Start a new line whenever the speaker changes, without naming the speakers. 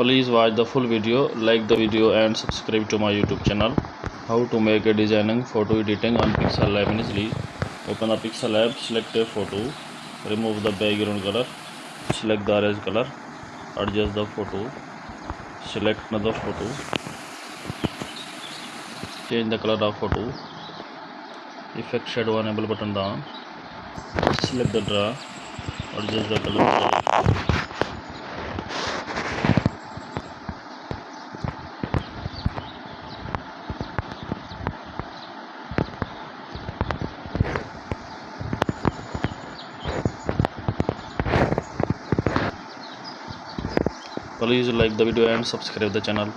Please watch the full video, like the video and subscribe to my YouTube channel. How to make a designing photo editing on Pixel Lab easily. Open the Pixel Lab, select a photo, remove the background color, select the erase color, adjust the photo, select another photo, change the color of photo, effect shadow enable button down, select the draw, adjust the color. Please like the video and subscribe the channel.